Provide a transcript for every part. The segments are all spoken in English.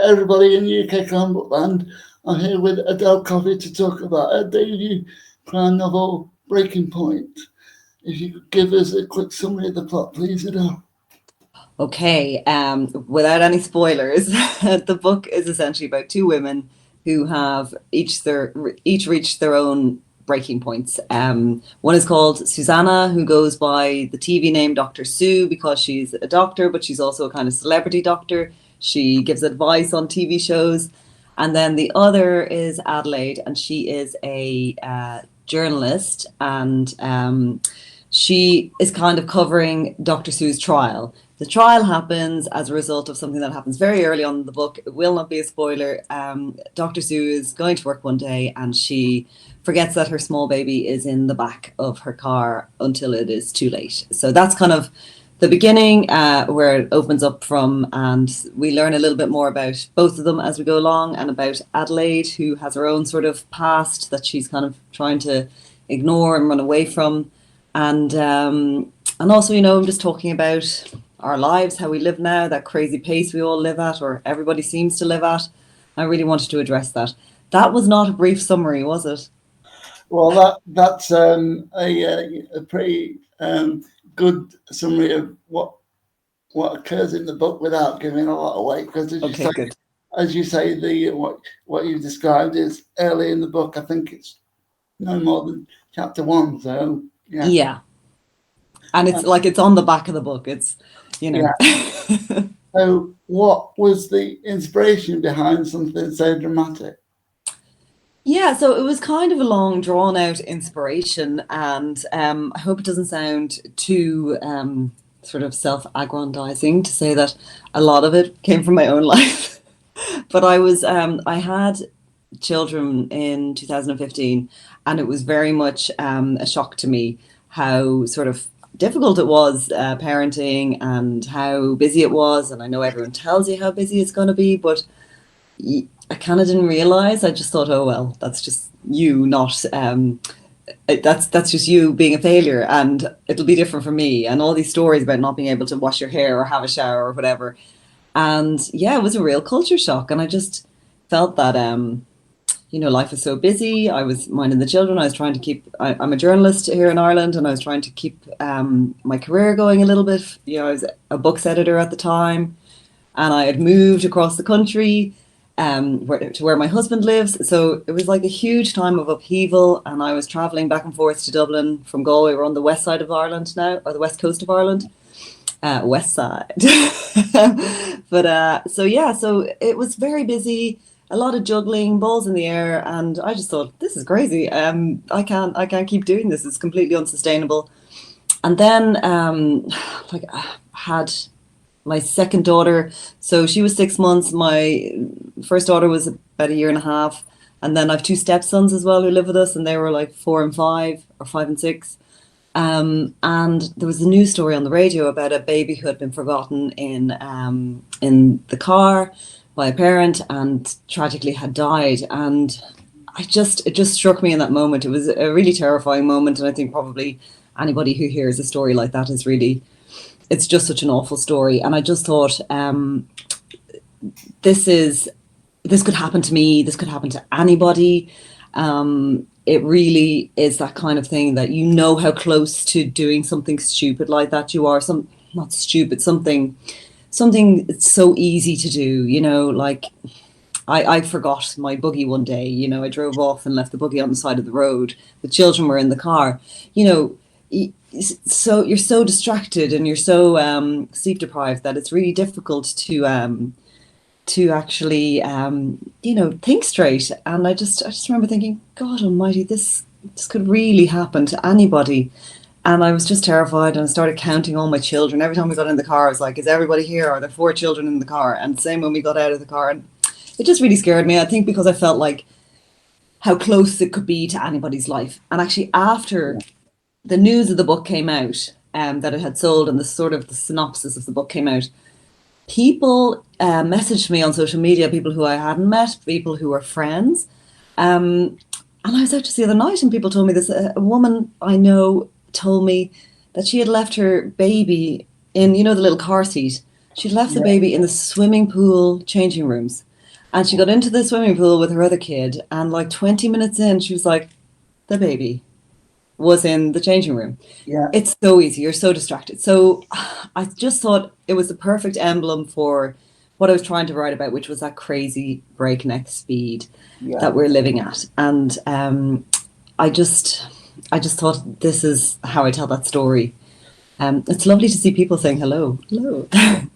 Everybody in UK Crime Book Land. I'm here with Edel Coffey to talk about her debut crime novel, Breaking Point. If you could give us a quick summary of the plot, please, Edel. Okay, without any spoilers, the book is essentially about two women who have each reached their own breaking points. One is called Susanna, who goes by the TV name Dr. Sue because she's a doctor, but she's also a kind of celebrity doctor. She gives advice on TV shows. And then the other is Adelaide, and she is a journalist, and she is kind of covering Dr. Sue's trial. The trial happens as a result of something that happens very early on in the book. It will not be a spoiler. Dr. Sue is going to work one day and she forgets that her small baby is in the back of her car until it is too late. So that's kind of the beginning, where it opens up from, and we learn a little bit more about both of them as we go along, and about Adelaide, who has her own sort of past that she's kind of trying to ignore and run away from. And also, just talking about our lives, how we live now, that crazy pace we all live at, or everybody seems to live at. I really wanted to address that. That was not a brief summary, was it? Well, that's a pretty good summary of what occurs in the book without giving a lot away. Because Okay, good. as you say, the what you've described is early in the book. I think it's no more than chapter 1. So yeah. Yeah. And it's like it's on the back of the book. It's, Yeah. So what was the inspiration behind something so dramatic? Yeah, so it was kind of a long, drawn out inspiration. And I hope it doesn't sound too sort of self aggrandizing to say that a lot of it came from my own life. But I had children in 2015, and it was very much a shock to me how sort of difficult it was parenting, and how busy it was. And I know everyone tells you how busy it's going to be, but I kind of didn't realize. I just thought, oh well, that's just you, not that's just you being a failure, and it'll be different for me. And all these stories about not being able to wash your hair or have a shower or whatever. And yeah, it was a real culture shock, and I just felt that life is so busy. I was minding the children. I was trying to I'm a journalist here in Ireland, and I was trying to keep my career going a little bit. I was a books editor at the time, and I had moved across the country to where my husband lives. So it was like a huge time of upheaval, and I was traveling back and forth to Dublin from Galway. We're on the west side of Ireland now, or the west coast of Ireland. West side. But so it was very busy, a lot of juggling, balls in the air, and I just thought, this is crazy. I can't keep doing this. It's completely unsustainable. And then I had my second daughter. So she was 6 months. My first daughter was about a year and a half. And then I have two stepsons as well who live with us, and they were like 4 and 5, or 5 and 6. And there was a news story on the radio about a baby who had been forgotten in the car by a parent, and tragically had died. And it just struck me in that moment. It was a really terrifying moment, and I think probably anybody who hears a story like that it's just such an awful story. And I just thought, this could happen to me. This could happen to anybody. It really is that kind of thing that how close to doing something stupid like that you are. Not stupid, something it's so easy to do, like I forgot my buggy one day. I drove off and left the buggy on the side of the road. The children were in the car. So you're so distracted, and you're so sleep deprived, that it's really difficult to actually think straight. And I just remember thinking, God almighty, this could really happen to anybody. And I was just terrified, and I started counting all my children. Every time we got in the car, I was like, is everybody here? Are there 4 children in the car? And same when we got out of the car. And it just really scared me, I think, because I felt like how close it could be to anybody's life. And actually, after the news of the book came out, that it had sold, and the synopsis of the book came out, people messaged me on social media, people who I hadn't met, people who were friends. And I was out just the other night, and people told me this. A woman I know told me that she had left her baby in, the little car seat, She left the baby in the swimming pool changing rooms. And she got into the swimming pool with her other kid. And like 20 minutes in, she was like, the baby was in the changing room. Yeah. It's so easy. You're so distracted. So I just thought it was the perfect emblem for what I was trying to write about, which was that crazy breakneck speed that we're living at. And I just thought this is how I tell that story. It's lovely to see people saying hello. Hello.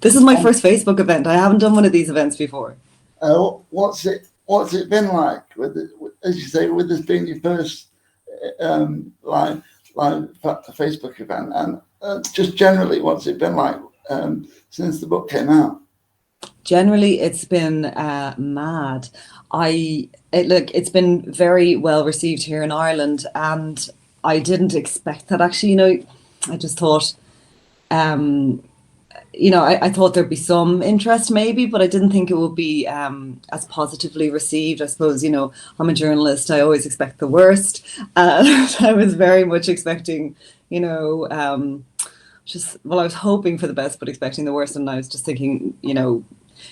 This is my first Facebook event. I haven't done one of these events before. What's it been like as you say, with this being your first live Facebook event, and just generally, what's it been like since the book came out? Generally, it's been mad. It's been very well received here in Ireland, and I didn't expect that. Actually, I just thought, I thought there'd be some interest maybe, but I didn't think it would be as positively received. I suppose, I'm a journalist. I always expect the worst. I was very much expecting, I was hoping for the best, but expecting the worst. And I was just thinking,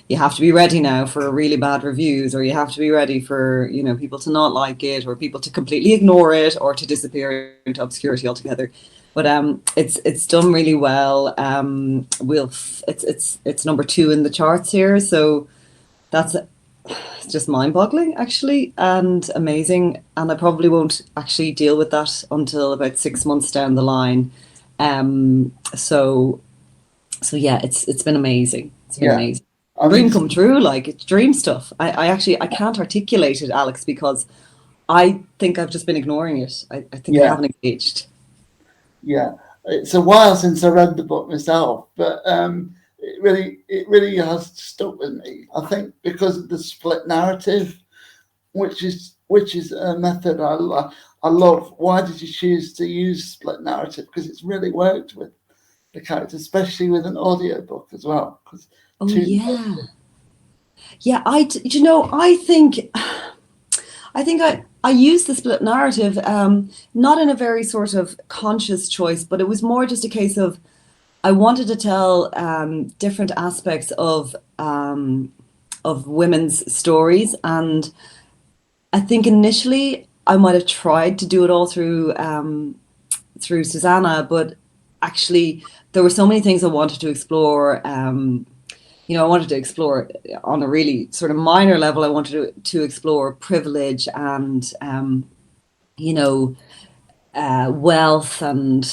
you have to be ready now for really bad reviews, or you have to be ready for, people to not like it, or people to completely ignore it, or to disappear into obscurity altogether. But it's done really well. It's number 2 in the charts here, so it's just mind-boggling actually, and amazing. And I probably won't actually deal with that until about 6 months down the line. So yeah, it's been amazing. It's been amazing. Dream come true, like it's dream stuff. I can't articulate it, Alex, because I think I've just been ignoring it. I think I haven't engaged. Yeah, it's a while since I read the book myself, but it really has stuck with me. I think because of the split narrative, which is a method I love. Why did you choose to use split narrative? Because it's really worked with the character, especially with an audiobook as well. Oh yeah, yeah. I think I used the split narrative, not in a very sort of conscious choice, but it was more just a case of I wanted to tell different aspects of women's stories, and I think initially I might have tried to do it all through Susanna, but actually there were so many things I wanted to explore. I wanted to explore on a really sort of minor level. I wanted to explore privilege and, wealth and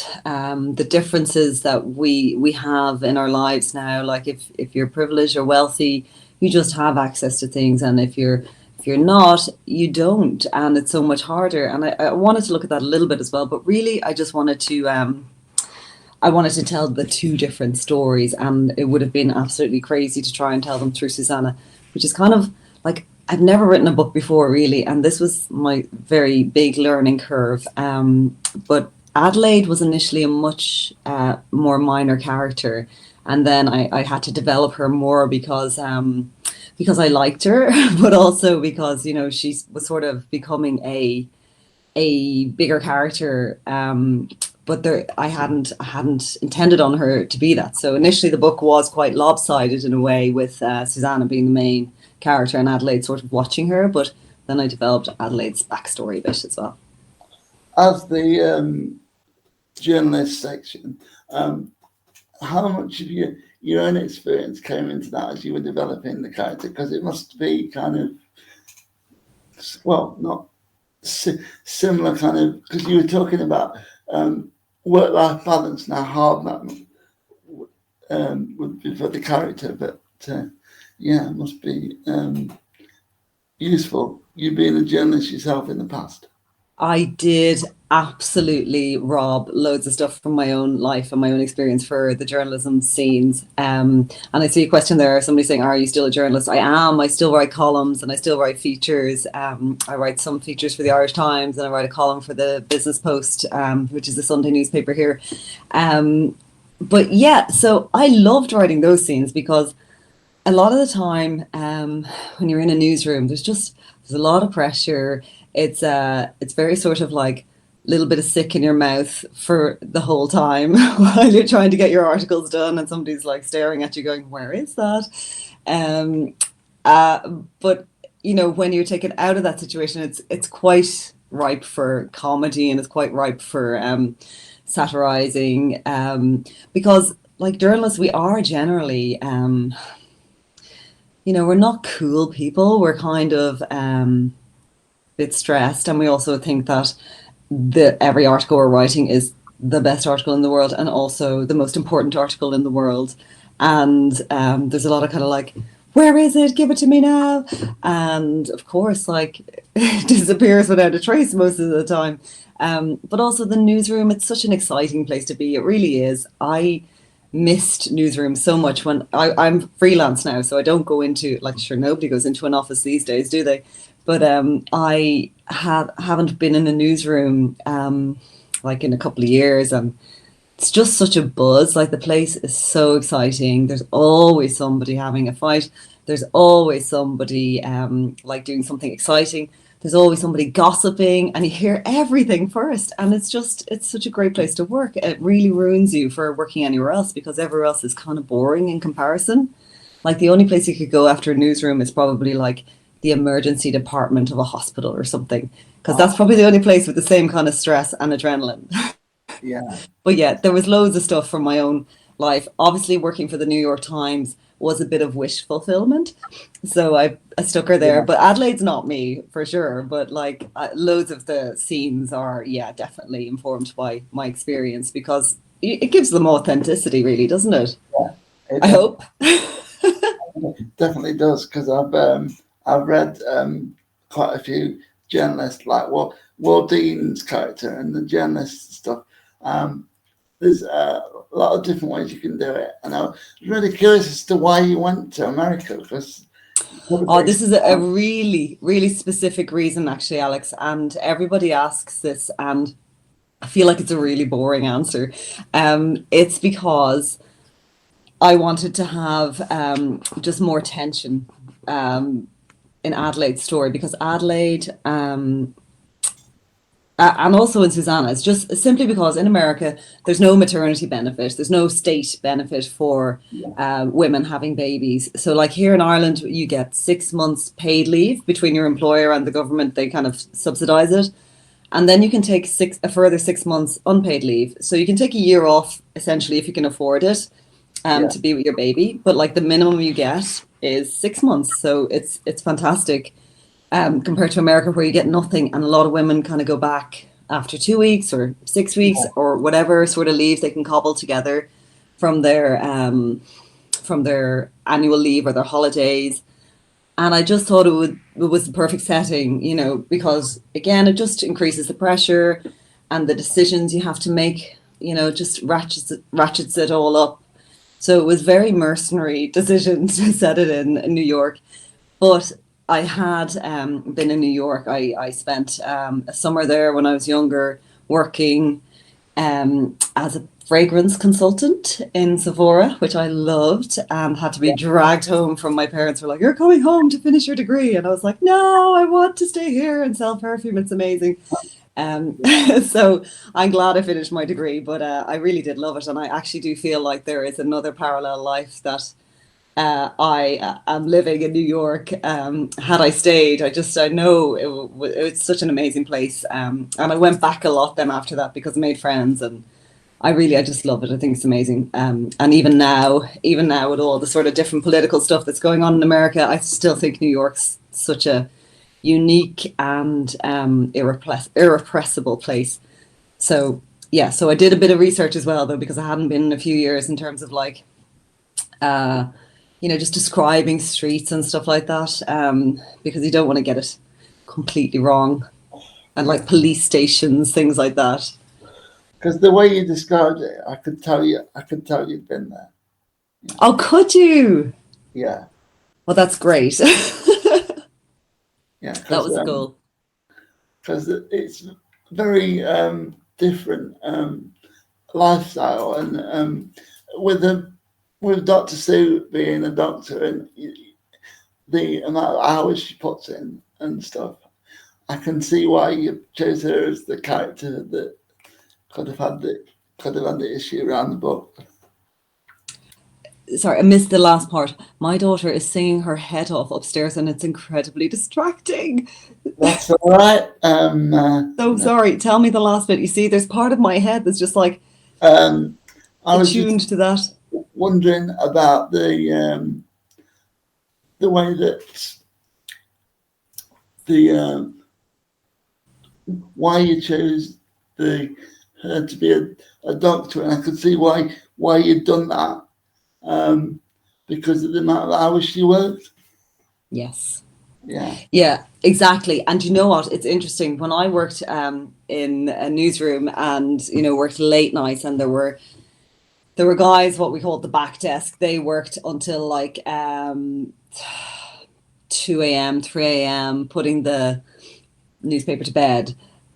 the differences that we have in our lives now. Like if you're privileged or wealthy, you just have access to things, and if you're not, you don't, and it's so much harder. And I wanted to look at that a little bit as well, but really I just wanted to tell the 2 different stories, and it would have been absolutely crazy to try and tell them through Susanna, which is kind of like, I've never written a book before really, and this was my very big learning curve. But Adelaide was initially a much more minor character, and then I had to develop her more because I liked her, but also because she was sort of becoming a bigger character. But I hadn't intended on her to be that. So initially the book was quite lopsided in a way, with Susanna being the main character and Adelaide sort of watching her. But then I developed Adelaide's backstory a bit as well. As the journalist section, how much of your own experience came into that as you were developing the character? Because it must be kind of, well, not similar kind of, because you were talking about work-life balance, now hard that would be for the character, but it must be useful, you being a journalist yourself in the past. I did absolutely rob loads of stuff from my own life and my own experience for the journalism scenes. And I see a question there, somebody saying, are you still a journalist? I am. I still write columns and I still write features. I write some features for the Irish Times, and I write a column for the Business Post, which is a Sunday newspaper here. But yeah, so I loved writing those scenes, because a lot of the time when you're in a newsroom, there's a lot of pressure. It's very sort of like little bit of sick in your mouth for the whole time while you're trying to get your articles done, and somebody's like staring at you going, where is that? Um, but you know, when you're taken out of that situation, it's quite ripe for comedy, and it's quite ripe for satirizing, because like journalists, we are generally you know, we're not cool people. We're kind of bit stressed, and we also think that every article we're writing is the best article in the world, and also the most important article in the world. And there's a lot of kind of like, where is it? Give it to me now. And of course, like, it disappears without a trace most of the time. But also the newsroom, it's such an exciting place to be. It really is. I missed newsroom so much when I'm freelance now, so I don't go into, like, sure, nobody goes into an office these days, do they? But I haven't been in a newsroom like in a couple of years, and it's just such a buzz. Like, the place is so exciting. There's always somebody having a fight. There's always somebody like doing something exciting. There's always somebody gossiping, and you hear everything first. And it's such a great place to work. It really ruins you for working anywhere else, because everywhere else is kind of boring in comparison. Like, the only place you could go after a newsroom is probably like the emergency department of a hospital or something, because that's probably the only place with the same kind of stress and adrenaline. Yeah. But yeah, there was loads of stuff from my own life. Obviously, working for the New York Times was a bit of wish fulfillment, so I stuck her there. Yeah. But Adelaide's not me for sure. But like, loads of the scenes are, yeah, definitely informed by my experience, because it gives them authenticity, really, doesn't it? Yeah. I hope. Definitely does, because I've read quite a few journalists, like Dean's character and the journalist stuff. There's a lot of different ways you can do it, and I was really curious as to why you went to America, because Oh, this is a really, really specific reason, actually, Alex. And everybody asks this, and I feel like it's a really boring answer. It's because I wanted to have just more tension in Adelaide's story, because Adelaide, and also in Susanna's, just simply because in America there's no maternity benefit, there's no state benefit for women having babies. So like here in Ireland, you get 6 months paid leave between your employer and the government. They kind of subsidize it, and then you can take a further 6 months unpaid leave. So you can take a year off essentially if you can afford it, to be with your baby. But like, the minimum you get is 6 months, so it's fantastic. Compared to America, where you get nothing, and a lot of women kind of go back after 2 weeks or 6 weeks or whatever sort of leave they can cobble together from their annual leave or their holidays. And I just thought it was the perfect setting, you know, because again, it just increases the pressure, and the decisions you have to make, you know, just ratchets it all up. So it was very mercenary decision to set it in New York. But I had been in New York. I spent a summer there when I was younger, working as a fragrance consultant in Sephora, which I loved, and had to be dragged home from my parents. Were like, "You're coming home to finish your degree," and I was like, "No, I want to stay here and sell perfume. It's amazing." So I'm glad I finished my degree, but I really did love it, and I actually do feel like there is another parallel life that I am living in New York. Had I stayed, I know it's such an amazing place, and I went back a lot then after that, because I made friends, and I just love it. I think it's amazing. And even now with all the sort of different political stuff that's going on in America, I still think New York's such a unique and irrepressible place. So yeah, so I did a bit of research as well, though, because I hadn't been in a few years, in terms of like, you know, just describing streets and stuff like that, because you don't want to get it completely wrong, and like police stations, things like that. Because the way you described it, I could tell you've been there. Oh, could you? Yeah. Well, that's great. Yeah, that was the goal. Because it's very different lifestyle, and with Dr. Sue being a doctor, and the amount of hours she puts in and stuff, I can see why you chose her as the character that could have had the issue around the book. Sorry, I missed the last part. My daughter is singing her head off upstairs, and it's incredibly distracting. That's all right. So sorry. Tell me the last bit. You see, there's part of my head that's just like I was attuned to that. wondering about the way that the why you chose her to be a doctor, and I could see why you'd done that, because of the amount of hours she worked. Yes. Yeah. Yeah, exactly. And you know what? It's interesting. When I worked in a newsroom and, worked late nights, and there were guys, what we called the back desk, they worked until like 2 a.m., 3 a.m., putting the newspaper to bed.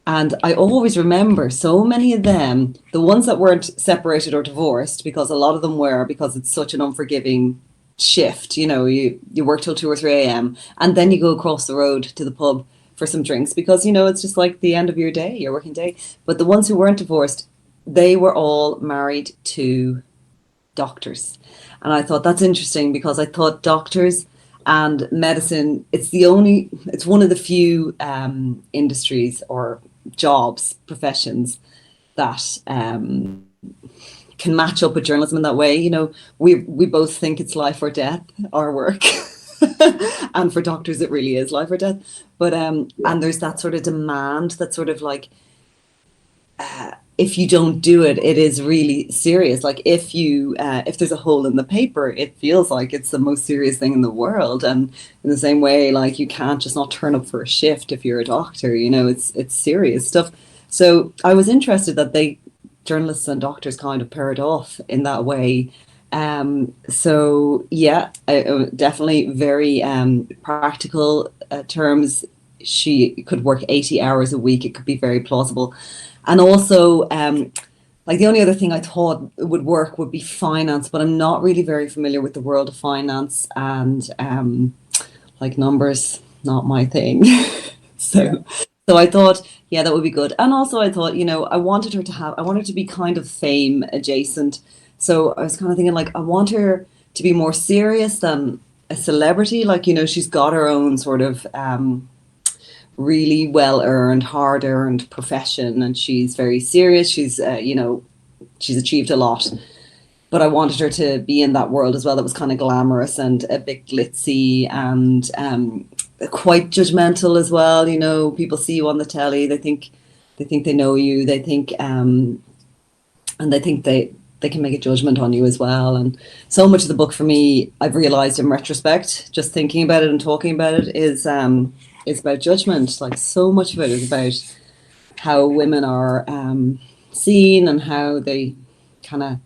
And I always remember so many of them, the ones that weren't separated or divorced, because a lot of them were, because it's such an unforgiving shift. You work till 2 or 3 a.m. and then you go across the road to the pub for some drinks, because, it's just like the end of your day, your working day. But the ones who weren't divorced, they were all married to doctors. And I thought that's interesting, because I thought doctors and medicine, it's one of the few industries or jobs, professions that can match up with journalism in that way. We both think it's life or death, our work. And for doctors, it really is life or death. But and there's that sort of demand, that sort of like, if you don't do it, it is really serious. Like if there's a hole in the paper, it feels like it's the most serious thing in the world. And in the same way, like, you can't just not turn up for a shift if you're a doctor. It's serious stuff. So I was interested that journalists and doctors kind of paired off in that way. So yeah, definitely very practical terms. She could work 80 hours a week. It could be very plausible. And also, like, the only other thing I thought would work would be finance, but I'm not really very familiar with the world of finance, and like, numbers, not my thing. So I thought, yeah, that would be good. And also I thought, I wanted her to be kind of fame adjacent. So I was kind of thinking, like, I want her to be more serious than a celebrity. Like, she's got her own sort of really well-earned, hard-earned profession, and she's very serious. She's she's achieved a lot, but I wanted her to be in that world as well, that was kind of glamorous and a bit glitzy, and quite judgmental as well. People see you on the telly, they think they know you, they think and they think they can make a judgment on you as well. And so much of the book, for me, I've realized in retrospect, just thinking about it and talking about it, is about judgment. Like, so much of it is about how women are seen, and how they kind of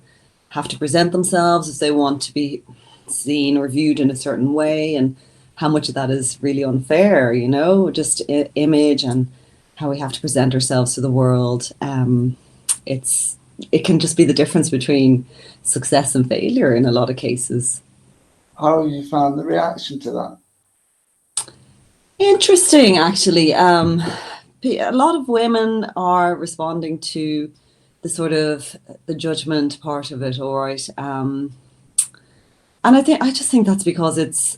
have to present themselves if they want to be seen or viewed in a certain way, and how much of that is really unfair, just image, and how we have to present ourselves to the world. It can just be the difference between success and failure in a lot of cases. How have you found the reaction to that? Interesting, actually. A lot of women are responding to the judgment part of it, all right. And I just think that's because it's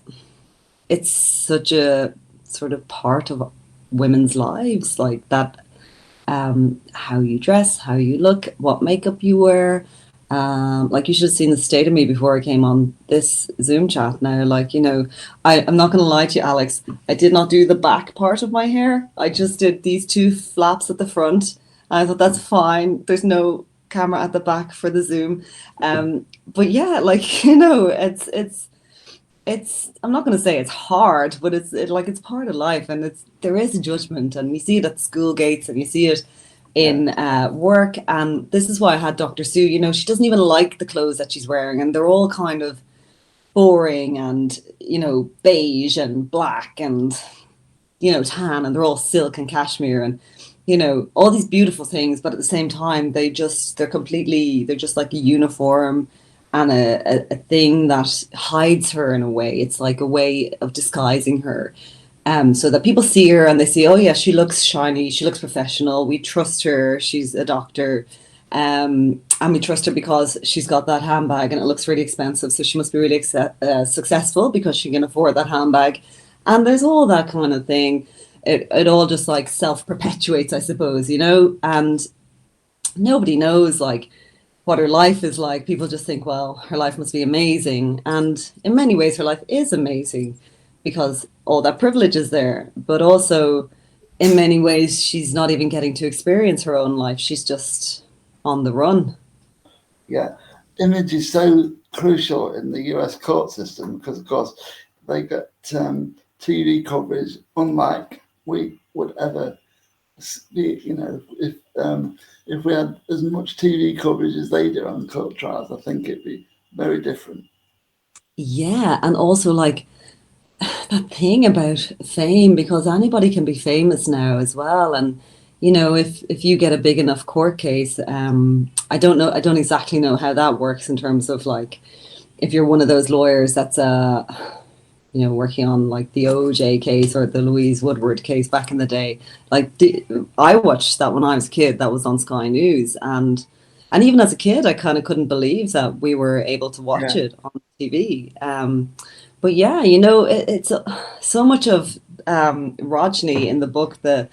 such a sort of part of women's lives, like that. How you dress, how you look, what makeup you wear. Like, you should have seen the state of me before I came on this Zoom chat now. Like, I'm not going to lie to you, Alex. I did not do the back part of my hair. I just did these two flaps at the front. I thought, that's fine. There's no camera at the back for the Zoom. But yeah, like, it's I'm not going to say it's hard, but it's part of life, and there is a judgment, and you see it at school gates, and you see it in work. And this is why I had Dr. Sue. She doesn't even like the clothes that she's wearing, and they're all kind of boring, and beige and black and tan, and they're all silk and cashmere, and all these beautiful things, but at the same time they're just like a uniform and a thing that hides her in a way. It's like a way of disguising her. So that people see her and they say, oh yeah, she looks shiny, she looks professional, we trust her, she's a doctor. And we trust her because she's got that handbag and it looks really expensive, so she must be really successful because she can afford that handbag. And there's all that kind of thing. It all just like self perpetuates, I suppose, you know. And nobody knows like what her life is like. People just think, well, her life must be amazing. And in many ways, her life is amazing because all that privilege is there. But also, in many ways, she's not even getting to experience her own life. She's just on the run. Yeah, image is so crucial in the US court system because, of course, they get TV coverage unlike we would ever see. You know, if we had as much TV coverage as they do on court trials, I think it'd be very different. Yeah, and also like that thing about fame, because anybody can be famous now as well. And you know, if you get a big enough court case, I don't know, I don't exactly know how that works in terms of like if you're one of those lawyers that's you know, working on like the OJ case or the Louise Woodward case back in the day. Like I watched that when I was a kid. That was on Sky News, and even as a kid, I kind of couldn't believe that we were able to watch Yeah. it on TV. But yeah, you know, it's so much of Rodney in the book, the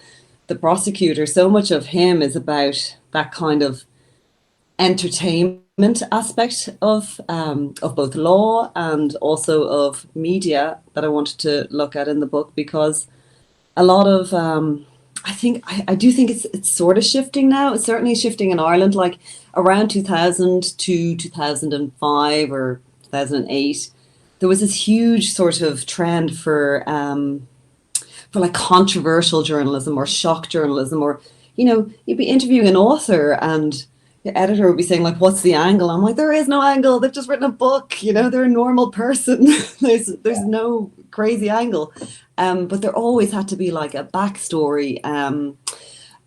prosecutor. So much of him is about that kind of entertainment aspect of both law and also of media that I wanted to look at in the book, because a lot of I do think it's sort of shifting now. It's certainly shifting in Ireland, like around 2000 to 2005 or 2008. There was this huge sort of trend for like controversial journalism or shock journalism, or you know, you'd be interviewing an author and the editor would be saying like, what's the angle? I'm like, there is no angle, they've just written a book, you know, they're a normal person. There's no crazy angle. But there always had to be like a backstory.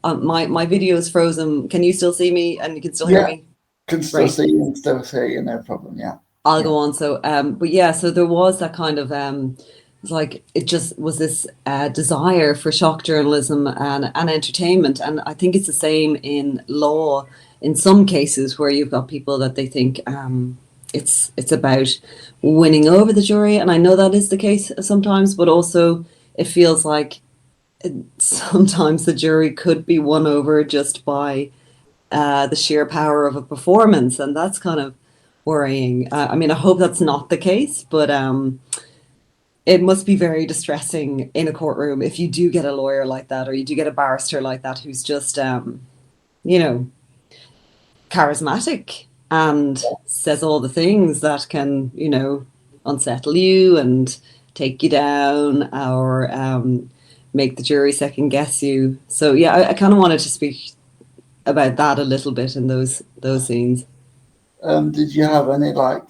My video is frozen, can you still see me and you can still hear Yeah, me? can still Right, see you and still hear you, no problem. Yeah, I'll yeah. go on. So, but yeah, so there was that kind of, it's like it just was this desire for shock journalism and entertainment, and I think it's the same in law. In some cases, where you've got people that they think it's about winning over the jury, and I know that is the case sometimes, but also it feels like sometimes the jury could be won over just by the sheer power of a performance, and that's kind of worrying. I mean, I hope that's not the case, but it must be very distressing in a courtroom if you do get a lawyer like that, or you do get a barrister like that who's just, you know, charismatic and says all the things that can, you know, unsettle you and take you down, or make the jury second guess you. So yeah, I kind of wanted to speak about that a little bit in those scenes. Did you have any like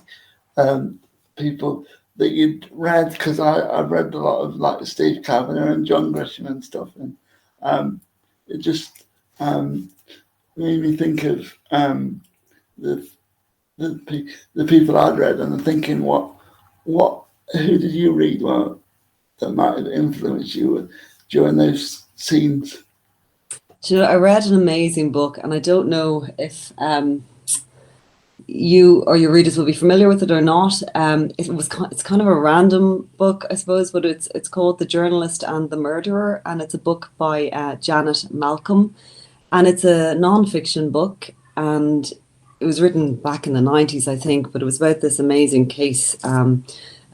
people that you'd read? Because I've read a lot of like Steve Kavanagh and John Grisham and stuff, and it just made me think of the the people I'd read, and I'm thinking, what who did you read that might have influenced you during those scenes? Do you know, I read an amazing book, and I don't know if you or your readers will be familiar with it or not. It's kind of a random book, I suppose, but it's called The Journalist and the Murderer, and it's a book by Janet Malcolm, and it's a non-fiction book, and it was written back in the 90s, I think, but it was about this amazing case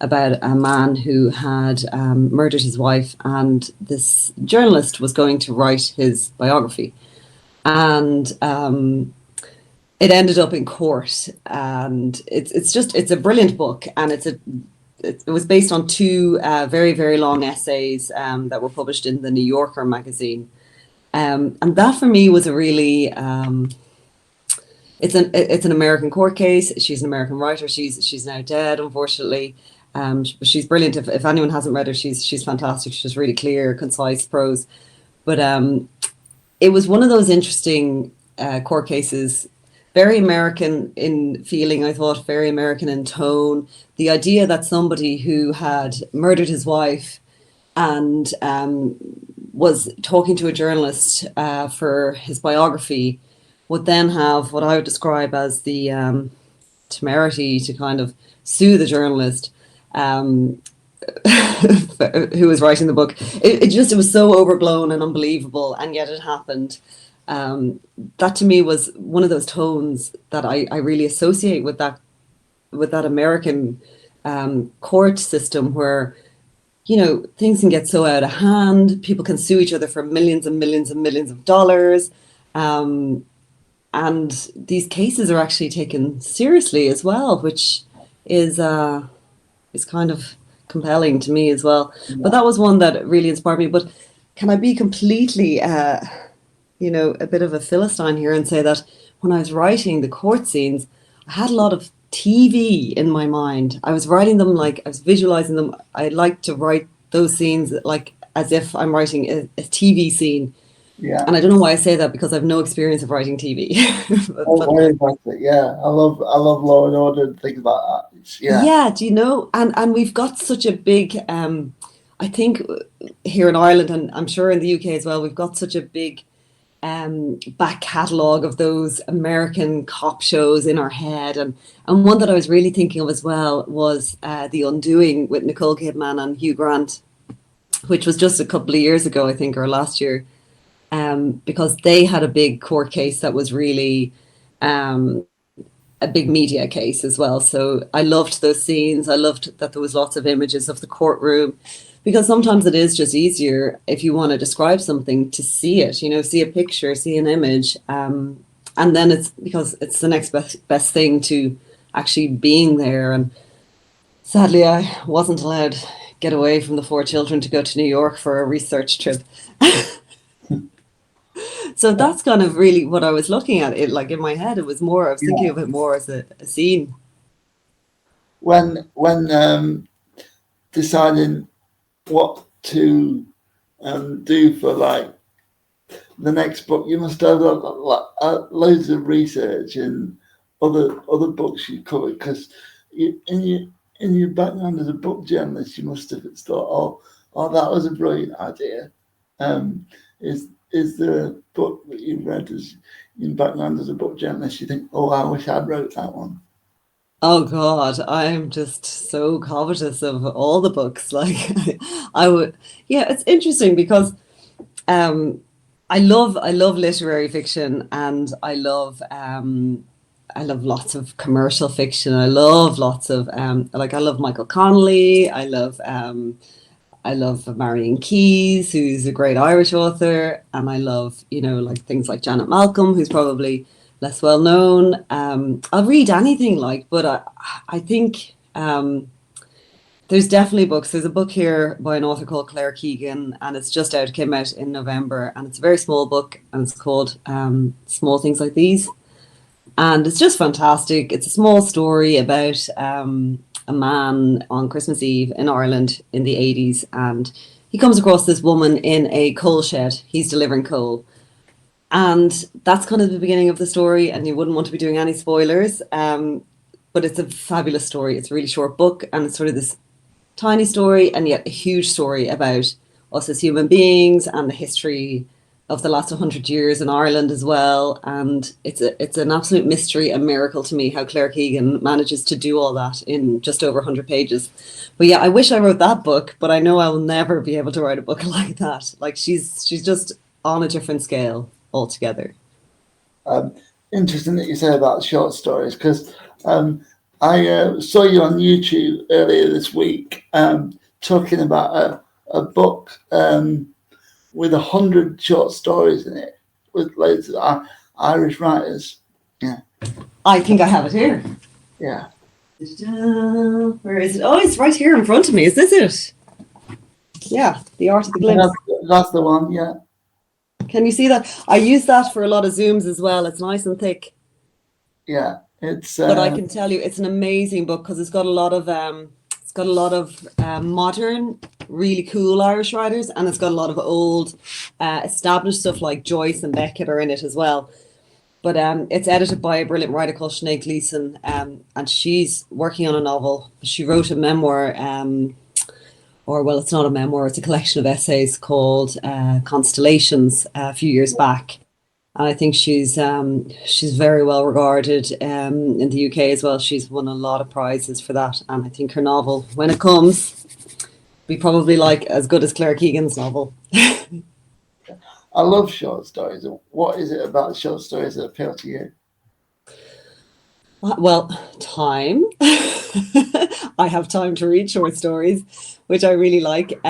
about a man who had murdered his wife, and this journalist was going to write his biography, and it ended up in court, and it's a brilliant book, and it was based on two very long essays that were published in the New Yorker magazine, and that for me was a really it's an American court case. She's an American writer. She's now dead, unfortunately. But she's brilliant. If anyone hasn't read her, she's fantastic. She's really clear, concise prose. But it was one of those interesting court cases, very American in feeling, I thought, very American in tone. The idea that somebody who had murdered his wife and was talking to a journalist for his biography, would then have what I would describe as the temerity to kind of sue the journalist who was writing the book. It was so overblown and unbelievable, and yet it happened. That to me was one of those tones that I really associate with that American court system, where things can get so out of hand. People can sue each other for millions and millions and millions of dollars. And these cases are actually taken seriously as well, which is kind of compelling to me as well. Yeah. But that was one that really inspired me. But can I be completely, a bit of a Philistine here and say that when I was writing the court scenes, I had a lot of TV in my mind. I was writing them like I was visualizing them. I like to write those scenes like as if I'm writing a TV scene. Yeah. And I don't know why I say that, because I have no experience of writing TV. Don't worry about it. Yeah. I love Law and Order and things like that. Yeah. Do you know? And we've got such a big I think here in Ireland, and I'm sure in the UK as well, we've got such a big back catalogue of those American cop shows in our head, and one that I was really thinking of as well was The Undoing with Nicole Kidman and Hugh Grant, which was just a couple of years ago, I think, or last year, because they had a big court case that was really a big media case as well. So I loved those scenes. I loved that there was lots of images of the courtroom, because sometimes it is just easier if you want to describe something to see it, see a picture, see an image. And then it's because it's the next best thing to actually being there. And sadly, I wasn't allowed to get away from the 4 children to go to New York for a research trip. So that's kind of really what I was looking at it like in my head. It was more, I was thinking of it more as a scene. When deciding what to do for like the next book, you must have loads of research and other books you covered, because in your background as a book journalist, you must have thought, oh, that was a brilliant idea. Is there a book that you've read as in background as a book journalist you think, oh, I wish I'd wrote that one? Oh God, I'm just so covetous of all the books. Like I would, it's interesting because I love literary fiction, and I love lots of commercial fiction. I love lots of I love Michael Connolly. I love Marion Keyes, who's a great Irish author, and I love like things like Janet Malcolm, who's probably less well known. I'll read anything but I think there's definitely books. There's a book here by an author called Claire Keegan, and it's just out. It came out in November, and it's a very small book, and it's called Small Things Like These. And it's just fantastic. It's a small story about a man on Christmas Eve in Ireland in the 80s, and he comes across this woman in a coal shed. He's delivering coal. And that's kind of the beginning of the story, and you wouldn't want to be doing any spoilers. But it's a fabulous story. It's a really short book, and it's sort of this tiny story, and yet a huge story about us as human beings and the history of the last 100 years in Ireland as well. And it's an absolute mystery and miracle to me how Claire Keegan manages to do all that in just over 100 pages. But yeah, I wish I wrote that book, but I know I will never be able to write a book like that. Like she's just on a different scale altogether. Interesting that you say about short stories, because I saw you on YouTube earlier this week talking about a book with 100 short stories in it with loads of Irish writers. Yeah, I think I have it here. Yeah. Where is it? Oh, it's right here in front of me. Is this it? Yeah, The Art of the Glimpse. That's the one. Yeah. Can you see that? I use that for a lot of Zooms as well. It's nice and thick. Yeah, it's. But I can tell you, it's an amazing book because it's got a lot of modern, really cool Irish writers, and it's got a lot of old, established stuff like Joyce and Beckett are in it as well. But it's edited by a brilliant writer called Sinead Gleeson, and she's working on a novel. She wrote a memoir. or well, it's not a memoir, it's a collection of essays called Constellations a few years back. And I think she's very well regarded in the UK as well. She's won a lot of prizes for that. And I think her novel, when it comes, be probably like as good as Claire Keegan's novel. I love short stories. What is it about short stories that appeal to you? Well, time. I have time to read short stories, which I really like.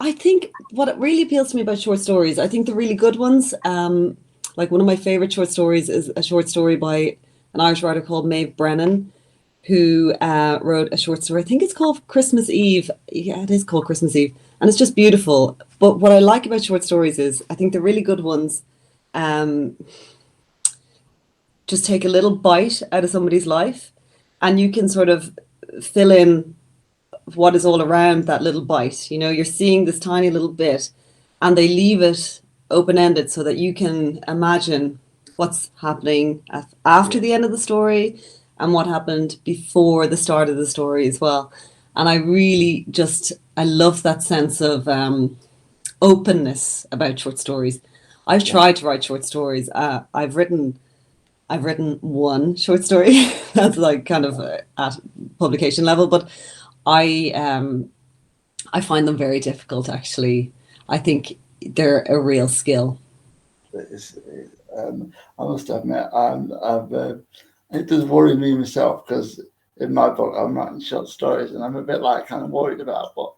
I think what really appeals to me about short stories, I think the really good ones, like one of my favorite short stories is a short story by an Irish writer called Maeve Brennan, who wrote a short story. I think it's called Christmas Eve. Yeah, it is called Christmas Eve. And it's just beautiful. But what I like about short stories is I think the really good ones um, just take a little bite out of somebody's life, and you can sort of fill in what is all around that little bite. You know, you're seeing this tiny little bit, and they leave it open ended so that you can imagine what's happening after the end of the story and what happened before the start of the story as well. And I really just, I love that sense of openness about short stories. I've tried to write short stories. I've written one short story that's like kind of at publication level, but I find them very difficult actually. I think they're a real skill. It's, I must admit, it does worry me myself because in my book I'm writing short stories, and I'm a bit like kind of worried about what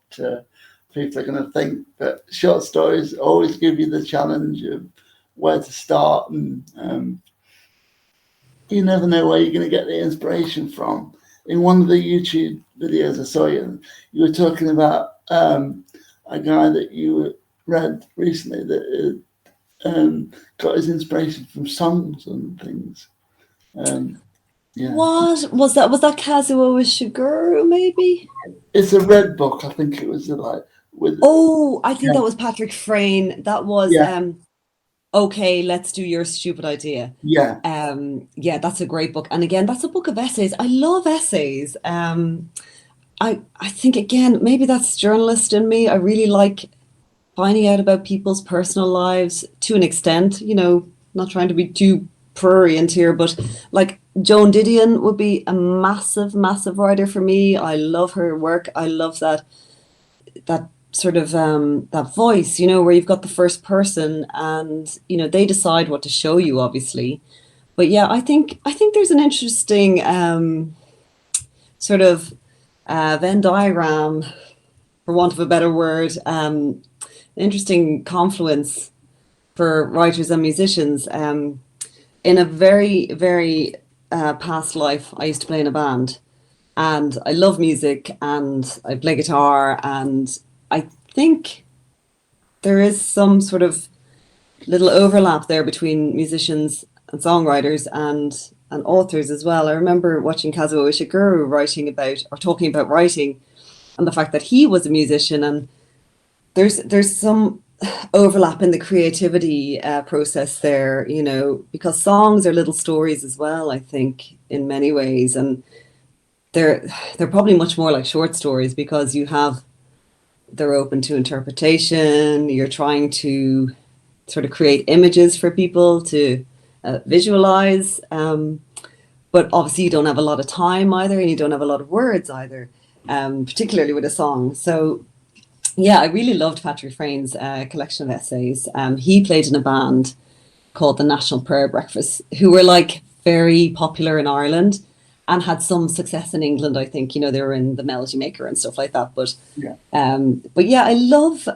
people are going to think. But short stories always give you the challenge of where to start, and you never know where you're going to get the inspiration from. In one of the YouTube videos I saw you were talking about a guy that you read recently that got his inspiration from songs and things. Yeah, What was that? Was that Kazuo Ishiguro, maybe? it's a red book. I think it was like with Oh, I think yeah, that was Patrick Frayne. That was yeah, okay, let's do your stupid idea. yeah, Yeah, that's a great book. And again, that's a book of essays. I love essays. I think again, maybe that's journalist in me. I really like finding out about people's personal lives to an extent, you know, not trying to be too prurient here, but like Joan Didion would be a massive, massive writer for me. I love her work. I love that sort of that voice, you know, where you've got the first person and you know they decide what to show you, obviously. But yeah, I think there's an interesting sort of Venn diagram, for want of a better word, interesting confluence for writers and musicians. In a very, very past life, I used to play in a band, and I love music, and I play guitar, and I think there is some sort of little overlap there between musicians and songwriters and authors as well. I remember watching Kazuo Ishiguro writing about or talking about writing and the fact that he was a musician, and there's some overlap in the creativity process there, you know, because songs are little stories as well, I think, in many ways, and they're probably much more like short stories because they're open to interpretation. You're trying to sort of create images for people to visualize. But obviously, you don't have a lot of time either, and you don't have a lot of words either, particularly with a song. So, yeah, I really loved Patrick Frayne's collection of essays. He played in a band called the National Prayer Breakfast, who were like very popular in Ireland and had some success in England. I think, you know, they were in the Melody Maker and stuff like that. yeah. But yeah, I love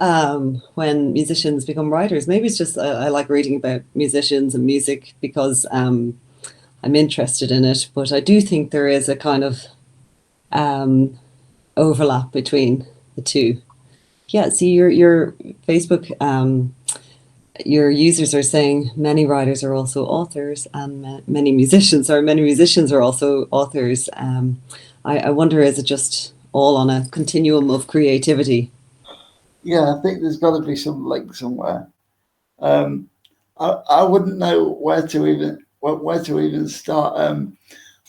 when musicians become writers. Maybe it's just I like reading about musicians and music because I'm interested in it. But I do think there is a kind of overlap between the two. Yeah, see your Facebook, your users are saying many writers are also authors, and many musicians are also authors. I wonder, is it just all on a continuum of creativity? Yeah, I think there's got to be some link somewhere. Um, I wouldn't know where to even start.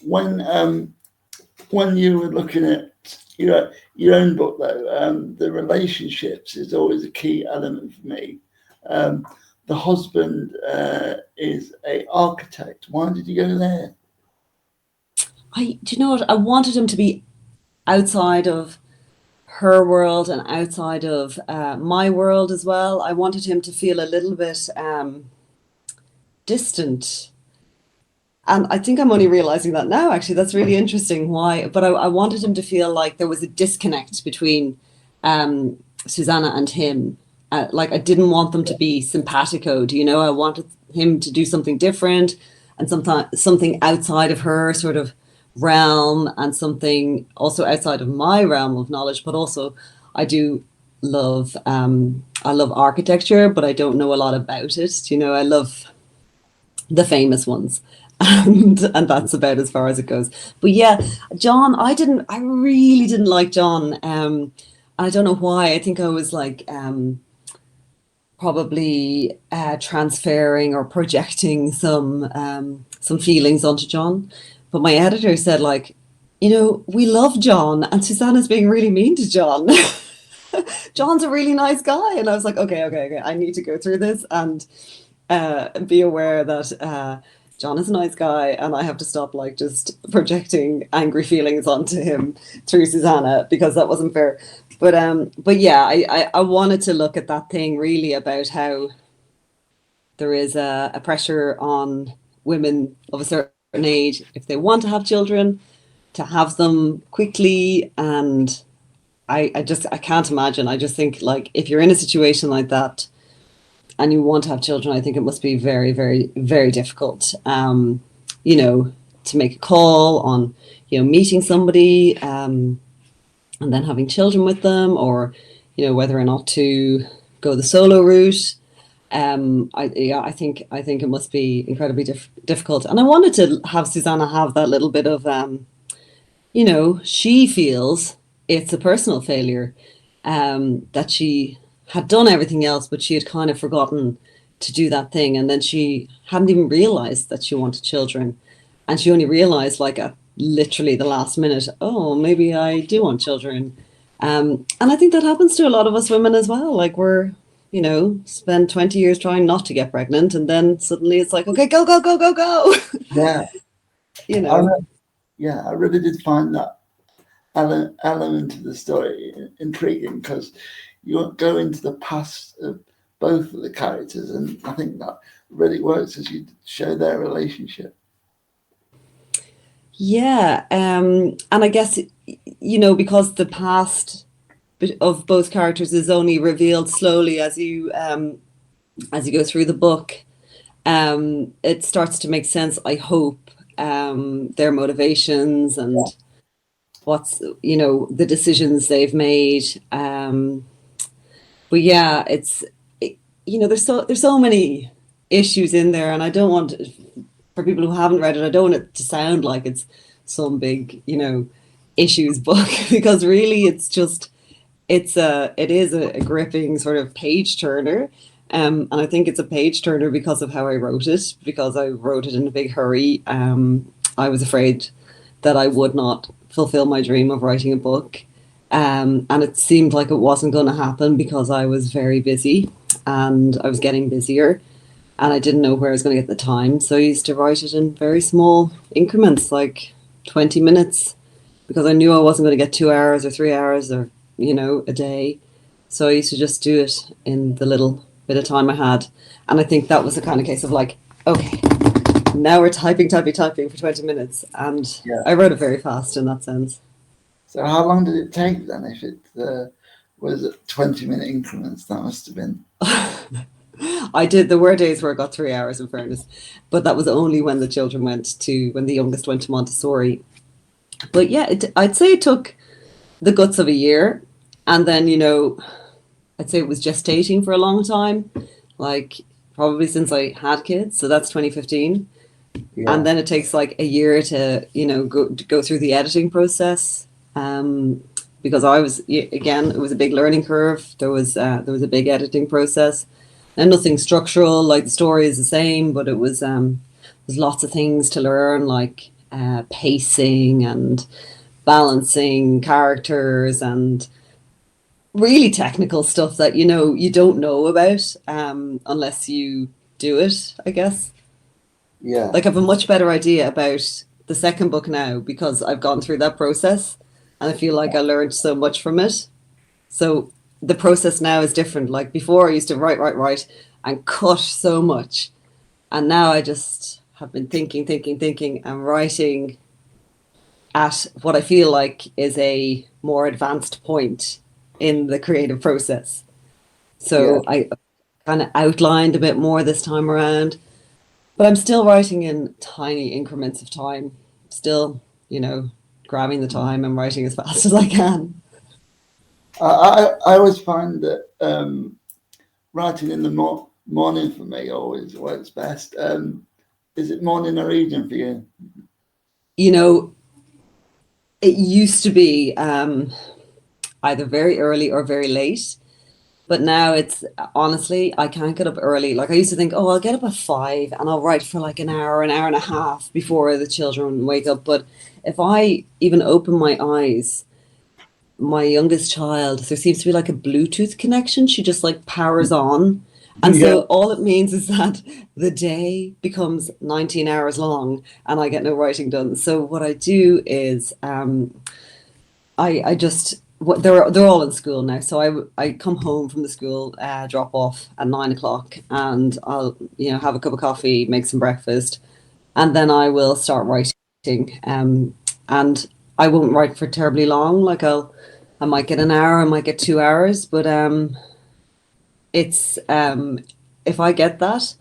When you were looking at your own book though, the relationships is always a key element for me. The husband is a architect. Why did you go there? Do you know what? I wanted him to be outside of her world and outside of my world as well. I wanted him to feel a little bit distant. And I think I'm only realizing that now, actually. That's really interesting. Why? But I wanted him to feel like there was a disconnect between Susanna and him. Like I didn't want them to be simpatico, do you know? I wanted him to do something different and something outside of her sort of realm and something also outside of my realm of knowledge. But also I do love I love architecture, but I don't know a lot about it. You know, I love the famous ones. And that's about as far as it goes. But yeah, John, I really didn't like John. I don't know why. I think I was like probably transferring or projecting some feelings onto John. But my editor said, like, you know, we love John, and Susanna's being really mean to John. John's a really nice guy, and I was like, okay, I need to go through this and be aware that John is a nice guy, and I have to stop like just projecting angry feelings onto him through Susanna, because that wasn't fair. But yeah, I wanted to look at that thing really about how there is a pressure on women of a certain age, if they want to have children, to have them quickly. And I can't imagine. I just think, like, if you're in a situation like that and you want to have children, I think it must be very, very, very difficult, you know, to make a call on, you know, meeting somebody and then having children with them, or, you know, whether or not to go the solo route. I think it must be incredibly difficult. And I wanted to have Susanna have that little bit of, you know, she feels it's a personal failure, that she had done everything else, but she had kind of forgotten to do that thing. And then she hadn't even realized that she wanted children. And she only realized like at literally the last minute, oh, maybe I do want children. And I think that happens to a lot of us women as well. Like we're, you know, spend 20 years trying not to get pregnant. And then suddenly it's like, okay, go. Yeah. You know. I really did find that element of the story intriguing, because you go into the past of both of the characters, and I think that really works as you show their relationship. Yeah, and I guess, you know, because the past of both characters is only revealed slowly as you go through the book, it starts to make sense, I hope, their motivations and what's, you know, the decisions they've made. But yeah, you know, there's so many issues in there, and I don't want, for people who haven't read it, I don't want it to sound like it's some big, you know, issues book, because really it's just, it is a gripping sort of page turner. And I think it's a page turner because of how I wrote it, because I wrote it in a big hurry. I was afraid that I would not fulfill my dream of writing a book. And it seemed like it wasn't going to happen because I was very busy and I was getting busier and I didn't know where I was going to get the time. So I used to write it in very small increments, like 20 minutes, because I knew I wasn't going to get 2 hours or 3 hours or, you know, a day. So I used to just do it in the little bit of time I had. And I think that was the kind of case of like, okay, now we're typing for 20 minutes. And yeah. I wrote it very fast in that sense. So how long did it take then? If it was 20-minute increments, that must have been. There were days where I got 3 hours, in fairness, but that was only when the youngest went to Montessori. But yeah, I'd say it took the guts of a year. And then, you know, I'd say it was gestating for a long time, like probably since I had kids. So that's 2015. Yeah. And then it takes like a year to, you know, go through the editing process. Because it was a big learning curve. There was a big editing process, and nothing structural. Like the story is the same, but it was there's lots of things to learn, like pacing and balancing characters and really technical stuff that you don't know about unless you do it, I guess. Yeah. Like I have a much better idea about the second book now because I've gone through that process and I feel like I learned so much from it. So the process now is different. Like before I used to write and cut so much. And now I just have been thinking and writing at what I feel like is a more advanced point in the creative process. So I kind of outlined a bit more this time around, but I'm still writing in tiny increments of time. Still, grabbing the time and writing as fast as I can. I always find that writing in the morning for me always works best. Is it morning or evening for you? It used to be either very early or very late. But now it's honestly, I can't get up early. Like I used to think, oh, I'll get up at 5 and I'll write for like an hour and a half before the children wake up. But if I even open my eyes, my youngest child, there seems to be like a Bluetooth connection. She just like powers on. And so all it means is that the day becomes 19 hours long and I get no writing done. So what I do is I just they're all in school now, so I come home from the school drop off at 9 o'clock, and I'll have a cup of coffee, make some breakfast, and then I will start writing. And I won't write for terribly long. Like I might get an hour, I might get 2 hours, but it's if I get that,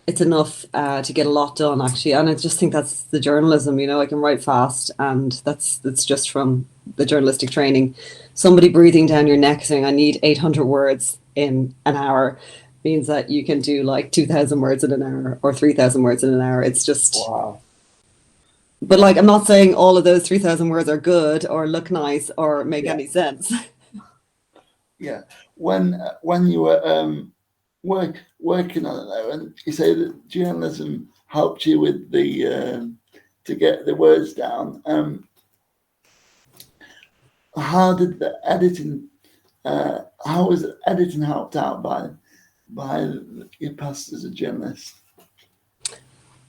it's enough to get a lot done actually. And I just think that's the journalism. I can write fast, and that's just from the journalistic training. Somebody breathing down your neck saying I need 800 words in an hour means that you can do like 2,000 words in an hour or 3,000 words in an hour. It's just wow. But like I'm not saying all of those 3,000 words are good or look nice or make any sense. Yeah. When you were working on it though, and you say that journalism helped you with the to get the words down. How did the editing? How was editing helped out by your past as a journalist?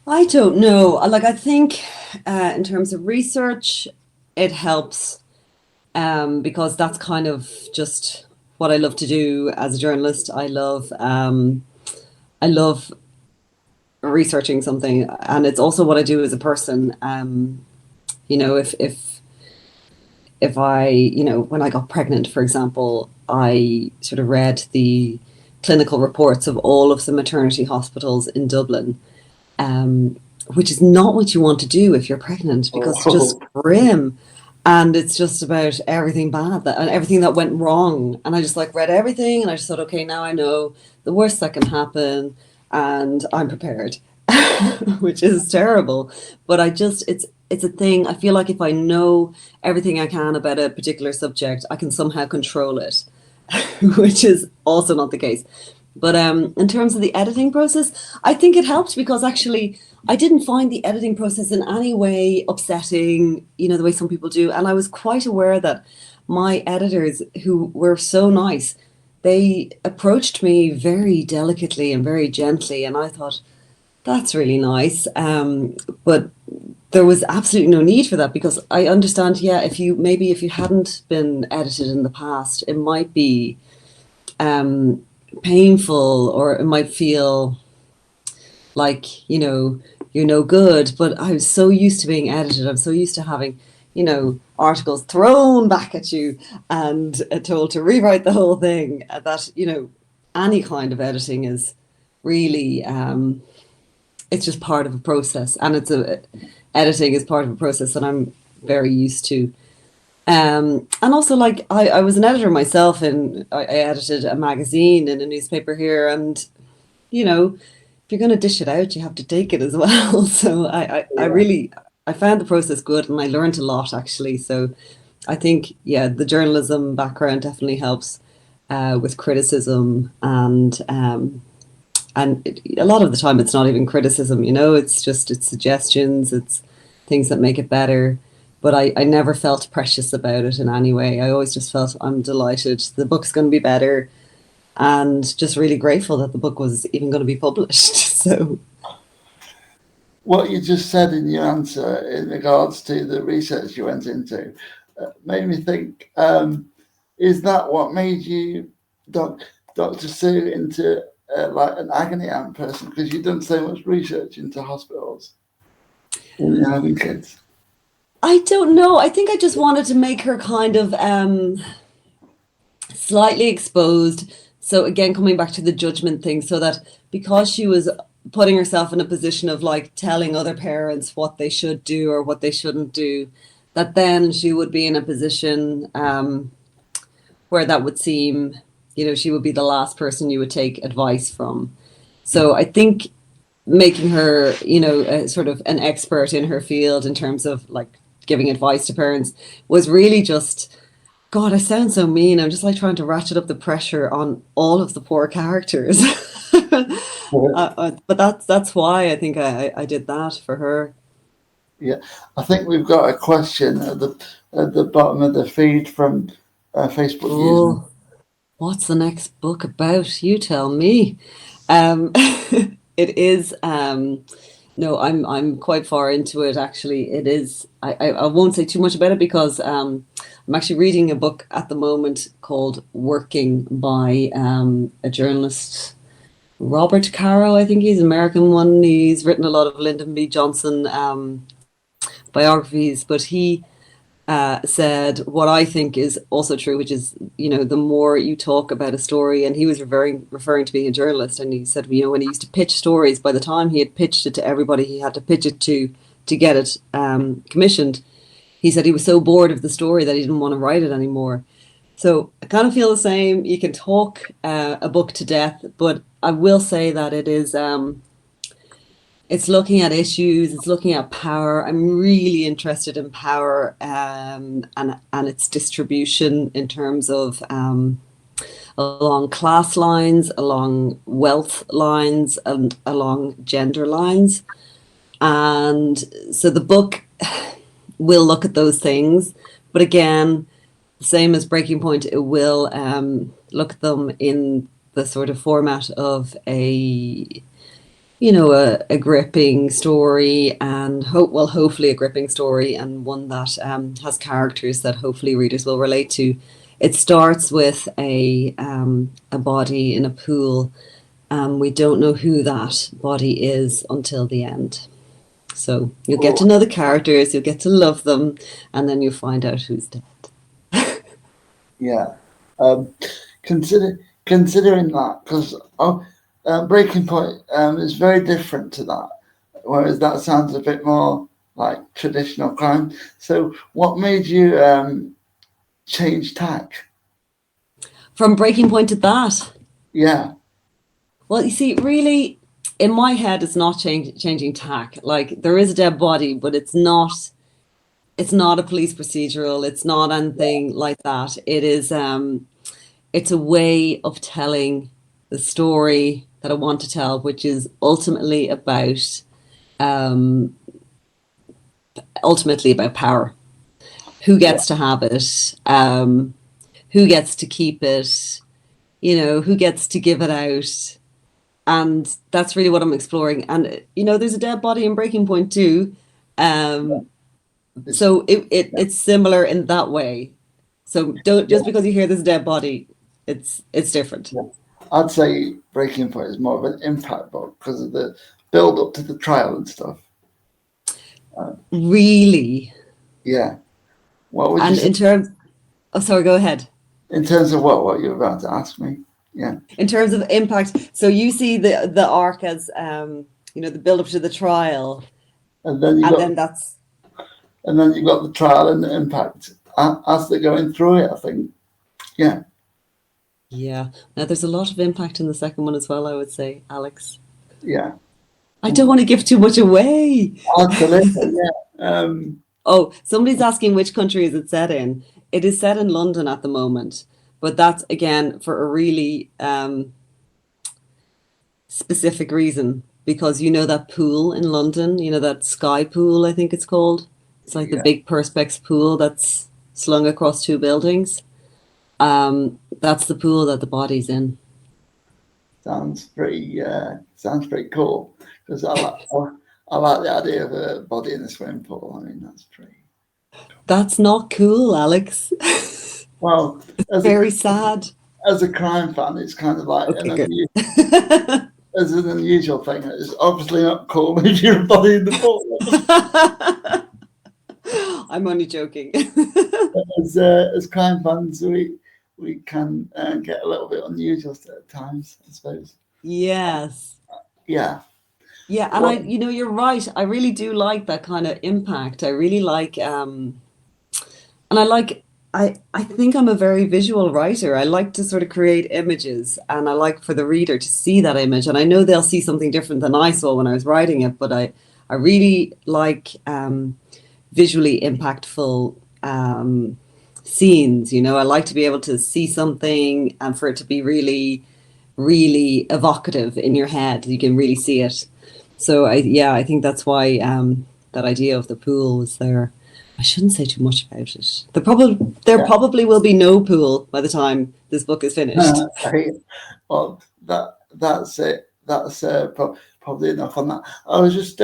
I don't know. Like I think in terms of research, it helps because that's kind of just what I love to do as a journalist. I love researching something, and it's also what I do as a person. If I, when I got pregnant, for example, I sort of read the clinical reports of all of the maternity hospitals in Dublin, which is not what you want to do if you're pregnant because it's just grim. And it's just about everything bad and everything that went wrong. And I just like read everything and I just thought, okay, now I know the worst that can happen and I'm prepared, which is terrible. But it's a thing. I feel like if I know everything I can about a particular subject, I can somehow control it, which is also not the case. But in terms of the editing process, I think it helped because actually I didn't find the editing process in any way upsetting, the way some people do. And I was quite aware that my editors, who were so nice, they approached me very delicately and very gently. And I thought, that's really nice. But there was absolutely no need for that because I understand, if you hadn't been edited in the past, it might be painful or it might feel like you're no good. But I was so used to being edited. I'm so used to having articles thrown back at you and told to rewrite the whole thing that any kind of editing is really it's just part of a process, and editing is part of a process that I'm very used to. And also, like I was an editor myself, and I edited a magazine in a newspaper here. And if you're going to dish it out, you have to take it as well. So I found the process good, and I learned a lot actually. So I think the journalism background definitely helps with criticism, and a lot of the time it's not even criticism. It's suggestions, it's things that make it better. but I never felt precious about it in any way. I always just felt I'm delighted the book's going to be better, and just really grateful that the book was even going to be published. So What you just said in your answer in regards to the research you went into made me think, is that what made you, Dr. Sue, into like an agony aunt person? Because you've done so much research into hospitals when you're having kids. I don't know. I think I just wanted to make her kind of slightly exposed. So again, coming back to the judgment thing, so that because she was putting herself in a position of like telling other parents what they should do or what they shouldn't do, that then she would be in a position where that would seem, she would be the last person you would take advice from. So I think making her, sort of an expert in her field in terms of like giving advice to parents was really just, God, I sound so mean. I'm just like trying to ratchet up the pressure on all of the poor characters. But that's why I think I did that for her. Yeah, I think we've got a question at the bottom of the feed from Facebook user. Oh, what's the next book about? You tell me. Um, it is. No, I'm quite far into it actually. It is. I won't say too much about it because I'm actually reading a book at the moment called Working by a journalist, Robert Caro. I think he's an American one. He's written a lot of Lyndon B. Johnson biographies, but he said what I think is also true, which is, the more you talk about a story, and he was referring to being a journalist, and he said, when he used to pitch stories, by the time he had pitched it to everybody he had to pitch it to get it commissioned, he said he was so bored of the story that he didn't want to write it anymore. So I kind of feel the same. You can talk a book to death, but I will say that it is it's looking at issues, it's looking at power. I'm really interested in power and its distribution in terms of along class lines, along wealth lines, and along gender lines. And so the book will look at those things, but again, same as Breaking Point, it will look at them in the sort of format of a gripping story, and hopefully a gripping story, and one that has characters that hopefully readers will relate to. It starts with a body in a pool. We don't know who that body is until the end. So you'll get to know the characters, you'll get to love them, and then you'll find out who's dead. Yeah. Considering that, because Breaking Point is very different to that, whereas that sounds a bit more like traditional crime. So what made you change tack? From Breaking Point to that? Yeah. Well, you see, really, in my head, it's not changing tack. Like, there is a dead body, but it's not a police procedural. It's not anything like that. It is it's a way of telling the story that I want to tell, which is ultimately about power. Who gets to have it? Who gets to keep it? Who gets to give it out? And that's really what I'm exploring. And there's a dead body in Breaking Point too. So it's similar in that way. So don't just because you hear there's a dead body, it's different. Yeah. I'd say Breaking Point is more of an impact book because of the build up to the trial and stuff. Really? Yeah. What would and you say? in terms, oh, sorry, go ahead. In terms of what you were about to ask me? Yeah. In terms of impact, so you see the arc as the build up to the trial, and then you got the trial and the impact as they're going through it, I think. Yeah. Yeah. Now there's a lot of impact in the second one as well, I would say, Alex. Yeah. I don't want to give too much away. Absolutely, yeah. Oh, somebody's asking which country is it set in. It is set in London at the moment, but that's again for a really specific reason, because that pool in London, that Sky Pool, I think it's called. It's like the big perspex pool that's slung across two buildings. That's the pool that the body's in. Sounds pretty cool, because I like the idea of a body in a swimming pool. I mean, that's pretty. That's not cool, Alex. Well, Very sad. As a crime fan, it's kind of like Okay, good. as an unusual thing. It's obviously not cool if you're a body in the pool. I'm only joking. As crime fans, we can get a little bit unusual at times, I suppose. Yes. Yeah. Yeah, and you're right. I really do like that kind of impact. I really like, and I think I'm a very visual writer. I like to sort of create images, and I like for the reader to see that image. And I know they'll see something different than I saw when I was writing it, but I really like visually impactful scenes. I like to be able to see something and for it to be really, really evocative in your head. You can really see it. So I think that's why that idea of the pool was there. I shouldn't say too much about it. There probably will be no pool by the time this book is finished. Well, that's it. That's probably enough on that. I was just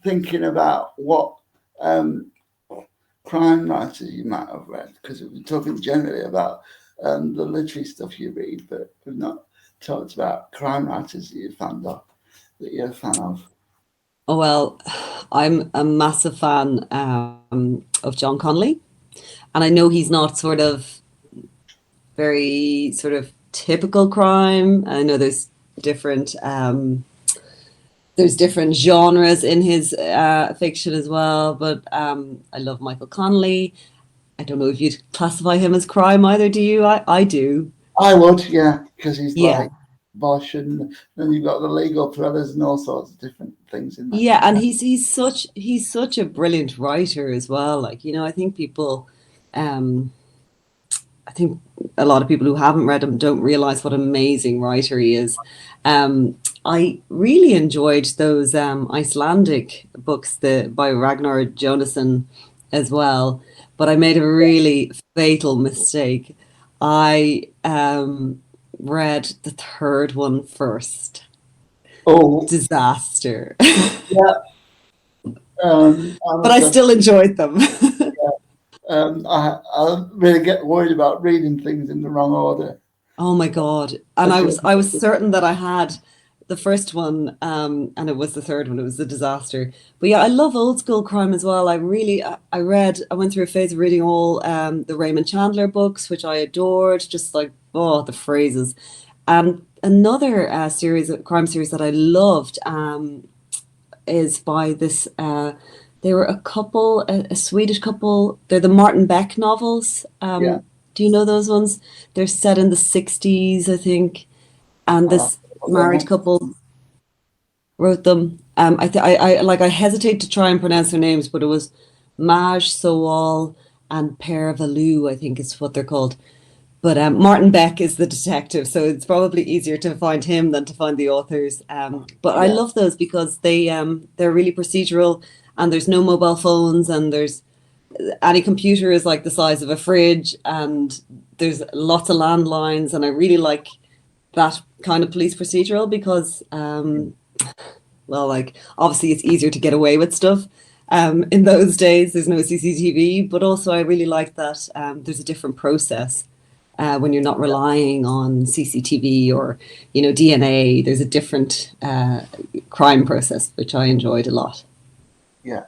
thinking about what crime writers you might have read, because we've been talking generally about the literary stuff you read, but we've not talked about crime writers that you're a fan of. Oh, well, I'm a massive fan of John Connolly, and I know he's not sort of very sort of typical crime. I know there's different genres in his fiction as well, but I love Michael Connolly. I don't know if you'd classify him as crime either, do you? I do. I would, yeah, because he's like Bosch, and then you've got the legal thrillers and all sorts of different things in that. Yeah, and he's such a brilliant writer as well. Like, I think people I think a lot of people who haven't read him don't realize what an amazing writer he is. I really enjoyed those Icelandic books by Ragnar Jonasson as well, but I made a really fatal mistake. I read the third one first. Oh, disaster. Yeah. But I still enjoyed them. I really get worried about reading things in the wrong order. Oh my God. And I was certain that I had the first one, and it was the third one. It was a disaster. But yeah, I love old school crime as well. I went through a phase of reading all the Raymond Chandler books, which I adored, just like, the phrases. And another crime series that I loved is by this, they were a couple, a Swedish couple. They're the Martin Beck novels. Do you know those ones? They're set in the 60s, I think. And this married couple wrote them. I hesitate to try and pronounce their names, but it was Maj Sowal and Per Valou, I think is what they're called. But Martin Beck is the detective, so it's probably easier to find him than to find the authors. But I love those because they're really procedural, and there's no mobile phones, and any computer is like the size of a fridge, and there's lots of landlines, and I really like that kind of police procedural because, obviously it's easier to get away with stuff. In those days, there's no CCTV, but also I really like that there's a different process. When you're not relying on CCTV or, DNA, there's a different crime process, which I enjoyed a lot. Yeah.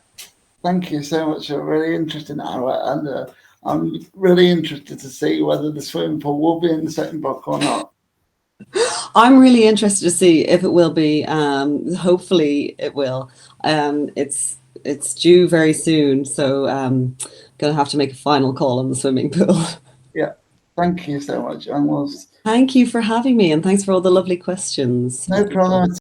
Thank you so much. A really interesting hour. And I'm really interested to see whether the swimming pool will be in the second book or not. I'm really interested to see if it will be. Hopefully it will. It's due very soon. So I'm going to have to make a final call on the swimming pool. Yeah. Thank you so much. Thank you for having me, and thanks for all the lovely questions. No problem.